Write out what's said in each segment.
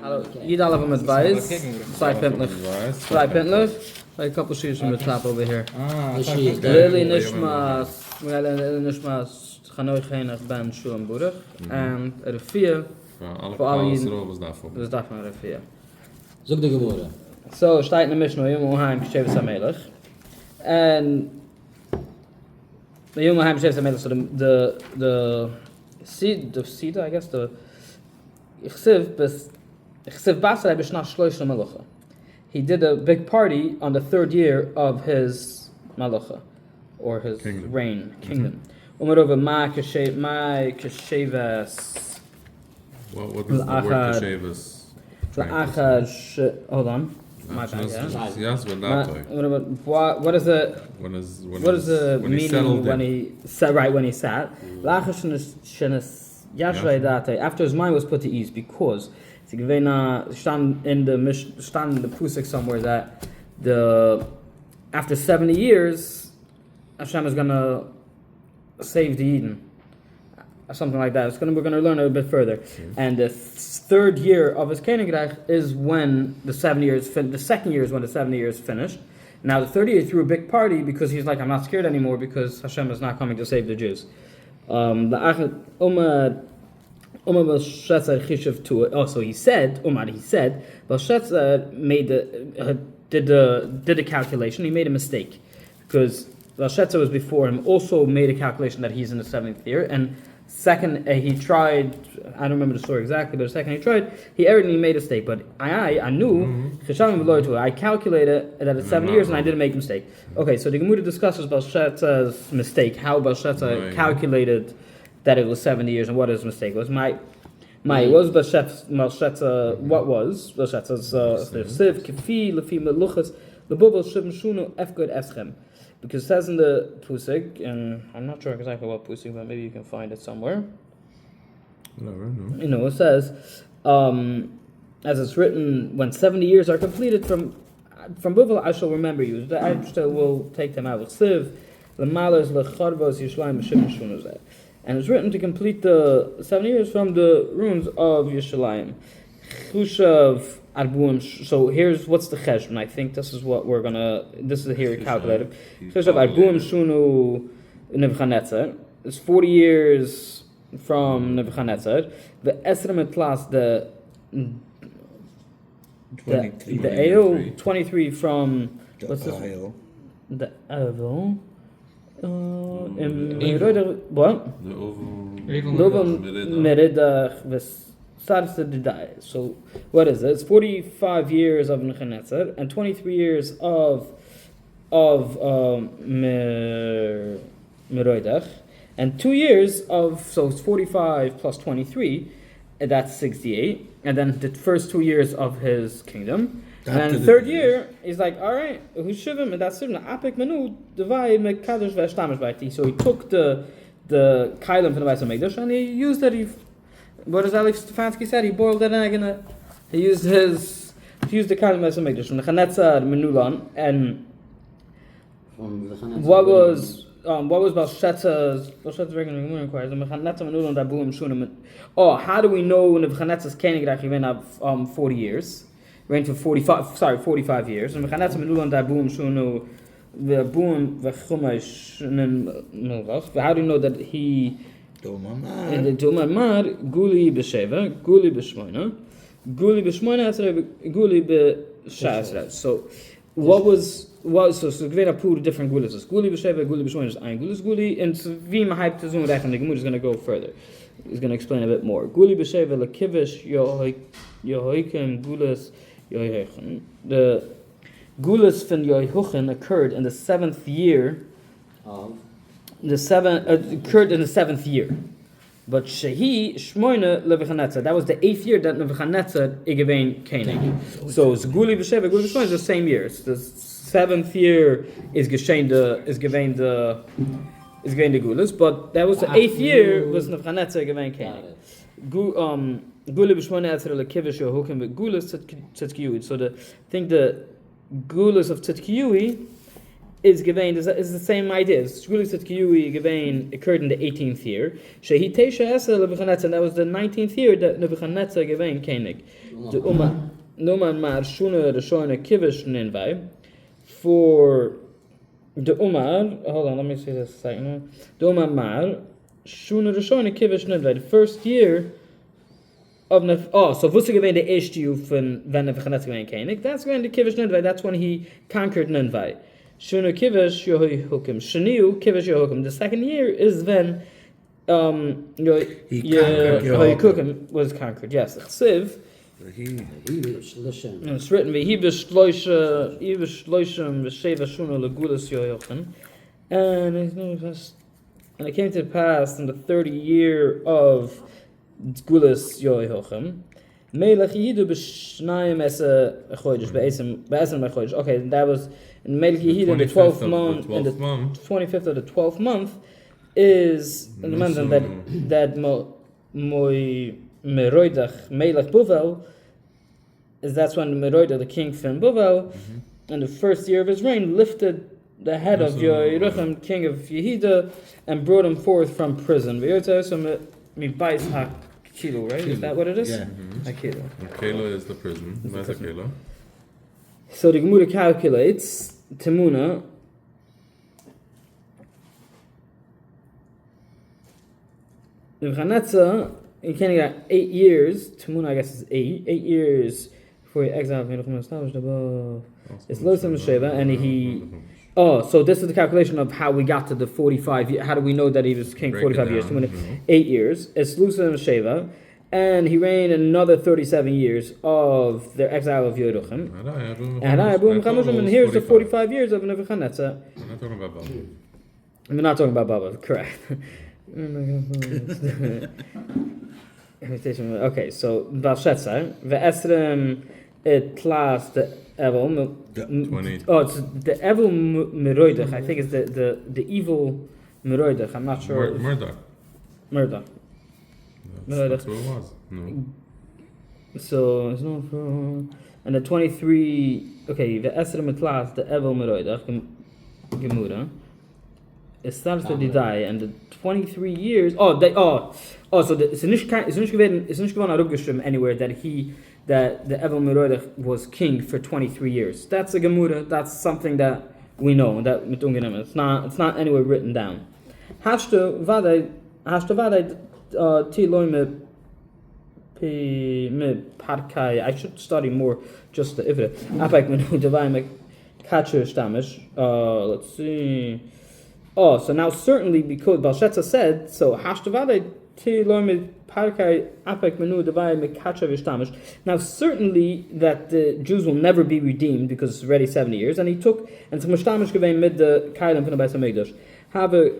Hallo, jeder alle van met wijs. Zwei Pentler. A couple shoes from the top over here. Lily Nishmas, Nishmas, Hanoi Genach Ben Shulam Burach, and Refia. For all you, was daarvan Refia. Zoek de geboren. So, staat in de Mishnah, Yom Haim Sheves HaMelech. And the Yom Haim Sheves HaMelech, so the seed, I guess, the Ichsiv Basar B'Shnach Shlosh Melucha. He did a big party on the third year of his Melucha, or his kingdom. Umarova Ma Kesheves. What is the word Kesheves? Hold on. My bad, Yes, what is the meaning when he sat? Right, when he sat. After his mind was put to ease, because stand in the Pusik somewhere that after 70 years, Hashem is gonna save the Eden, or something like that. We're gonna learn a bit further. And the third year of his Kenegreich is when the 7 years. The second year is when the 70 years finished. Now the third year he threw a big party because he's like, I'm not scared anymore because Hashem is not coming to save the Jews. Also, he said, Belshazzar did a calculation. He made a mistake because Belshazzar was before him. Also made a calculation that he's in the 7th year. And second, he tried. I don't remember the story exactly, but the second he tried, he erred and he made a mistake. But I knew. I calculated that it's 7 years and I didn't make a mistake. Okay, so the Gemara discusses Belshazzar's mistake. How Belshazzar calculated that it was 70 years, and what his mistake was. Was Belshazzar, what was Belshazzar's siv, kefi, lefi meluchas, lebubal shivim shunu, efgod eschem. Because it says in the Pusik, and I'm not sure exactly what Pusik, but maybe you can find it somewhere. It says, as it's written, when 70 years are completed from Buvel, I shall remember you. I still will take them out. Siv, lemalas, lecharvos, yishlayim, shivim shunu. And it's written to complete the 7 years from the ruins of Yerushalayim. Chushav Arbuim. So here's what's the cheshbon. I think this is what we're gonna. This is here calculated. Chushav Arbuim Shunu Nebuchadnezzar. It's 40 years from Nebuchadnezzar. The Esrem Etlas the 23 from what's this? The Avil. What? So what is it? It's 45 years of Nebuchadnezzar and 23 years of Meroidach, and 2 years of, so it's 45 plus 23, and that's 68, and then the first 2 years of his kingdom. And then the third year, he's like, all right, who's shivim? And that's shivim. Apik menu divai mekadosh ve'ashtamish b'aiti. So he took the kailim from the Beis HaMikdash and he used it. What does Ali Stefanski said? He boiled that egg in it. He used the kailim Beis HaMikdash from the Chanetzar Menulan. And what was Belshazzar's regular Gemara inquiries? The Chanetzar Menulan dabuim shunim. Oh, how do we know when the Chanetzar's Kenegreich he went up 40 years? Ran for 45 years. And Mechanetz Menulan Daboom Shunu Boom Vachumash Nilvach. How do you know that he in the Domar Guli Besheva, Guli Beshmoina, Guli Beshmoina, Guli Beshazra. So what was so given a pool of different gulis. Guli Besheva, Guli Beshmoina is ein gulis Guli, and Vima Hype to Zoom Rechem, the Gemara is going to go further. He's going to explain a bit more. Guli Besheva Lakivish Yehoikim Gulis. The Gulas from Yehoichen occurred in the 7th year. Occurred in the 7th year. But Shehi Shmoina Nebuchadnezzar. That was the 8th year that Nebuchadnezzar Igavein Canaan. So it's Guli B'Sheva, Guli B'Shmoina is the same year. The 7th year is Givein the Gulas, but that was the 8th year was Nebuchadnezzar Igavein Canaan. Gula b'shmona etzera lekivish yohukim v'gulas tzedkiyui. So the Gulas of tzedkiyui is given is the same idea. Shgulis at Kiyui given occurred in the 18th year. Shehi Teisha Esa Nebuchadnezzar, and that was the 19th year that Nebuchadnezzar given Koenig. The Numan Mar Shuna Rishona Kivish Ninvai for the Umar. Hold on, let me see this a second. The Umar Mar Shuna Rishona Kivish Ninvai, the first year of so what's given the Ishtiu from when Nebuchadnezzar given Koenig? That's when the Kivish Ninvai. That's when he conquered Ninvai. Shunu Kivish Yehoihukim. Sheniu Kivish Yehoihukim. The second year is when Yehoihukim was conquered. Yes. Chsiv. It's written V'hibish Loishim V'sheva Shunu Legulas Yehoihukim. And it came to pass in the 30th year of Gulas Yehoihukim. Melech Yehidu b'shnayim esa chodesh be'esem chodesh. Okay, that was in Melech Yehidu in the 12th month. In the 25th of the 12th month is the month that Meroidach Melech Buvel is that's when Meroidach, the king from Buvel, in the first year of his reign, lifted the head of Yehoiachim, king of Yehuda, and brought him forth from prison. Kilo, right? Is that what it is? Yeah. Kilo. Kela is the prison. That's a Kela. So the Gemara calculates Temuna. Nebuchadnezzar, he can't get 8 years. Temuna, I guess, is 8. 8 years before he exiled from established above. It's Losam Sheva, and he. Oh, so this is the calculation of how we got to the 45 years. How do we know that he was king 45 years? 8 years. It's Lusa and Sheva. And he reigned another 37 years of their exile of Yeruchim. And here's the 45 years of Nebuchadnezzar. We're not talking about Baba. We're not talking about Baba, correct. Okay, so Belshazzar. Ve'esrem it class the Evil. 20. Oh, it's the Evil Meroidach. I think it's the evil Meroidach. I'm not sure. Murdoch. That's what it was. No. So it's not for. And the 23. Okay, the Esrem class the Evil Meroidach Gemura. It starts to die, and the 23 years. So it's nicht given anywhere that the Evil Meroidach was king for 23 years. That's a Gemura. That's something that we know. That it's not anywhere written down. Hashta vadai tiloi me parkai. I should study more just the Ivrit. Apek menu devai me kacher stamish. Let's see. Oh, so now certainly because Belshazzar said so. Hashta vadai tiloi me parkai apek menu devai me kacher v'shtamish. Now certainly that the Jews will never be redeemed because it's already 70 years, and he took and some shtamish gevein mid the kailam from the Beis Hamikdash. Have a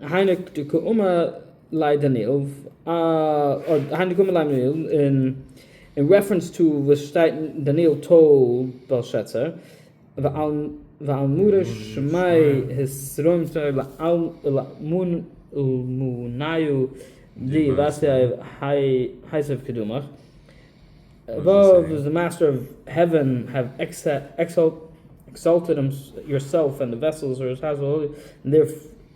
heinek de kuuma. Daniel, in reference to what Daniel told Belshazzar, Va'almura Shemai Hisrom Munayu Di Vasya Haisav Kedumach. Above is the master of heaven have exalted yourself and the vessels or his household,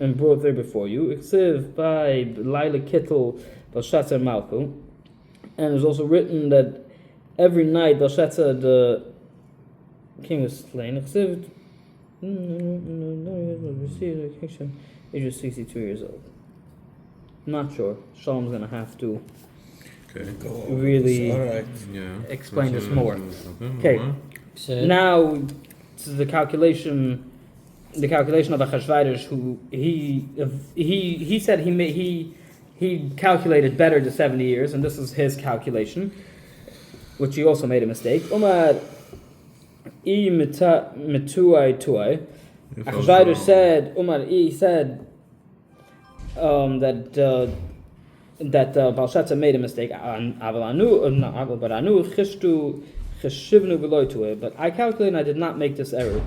and brought there before you. Eksiv by Laila Kittel Belshazzar Malchu. And it's also written that every night Belshazzar the king was slain. Eksiv age of 62 years old. I'm not sure. Shalom's gonna have to really explain this more. Okay. Now this is the calculation of Achashverosh, who he said he calculated better the 70 years, and this is his calculation, which he also made a mistake. Omar I metuai tuai. Achashverosh said that Belshazzar made a mistake. But I calculated and I did not make this error.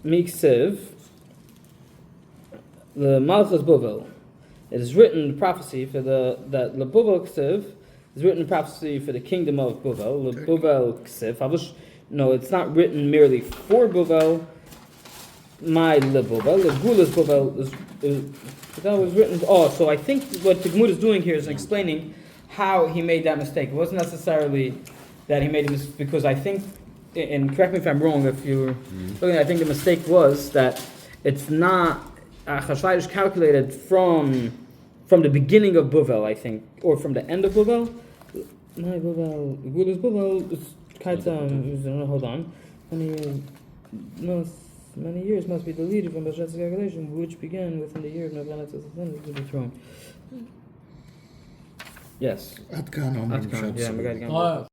Miksiv, the Malchus Buvel. It is written in prophecy for that the Buvel Ksiv is written in prophecy for the kingdom of Buvel. The Buvel Ksiv. No, it's not written merely for Buvel. my Bovel, the Gulas Bovel is that was written. Oh, so I think what the Gemara is doing here is explaining how he made that mistake. It wasn't necessarily that he made a mistake, because I think, and correct me if I'm wrong, if you're looking, I think the mistake was that it's not Chashvayish calculated from the beginning of Bovel, I think, or from the end of Bovel. My Bovel, Gulas Bovel is hold on. Many years must be deleted from Hashanah's calculation, which began within the year of Nebuchadnezzar's ascent to the throne. Yes. עד כאן אומרים Yeah, שאת צודק. Megila Daf.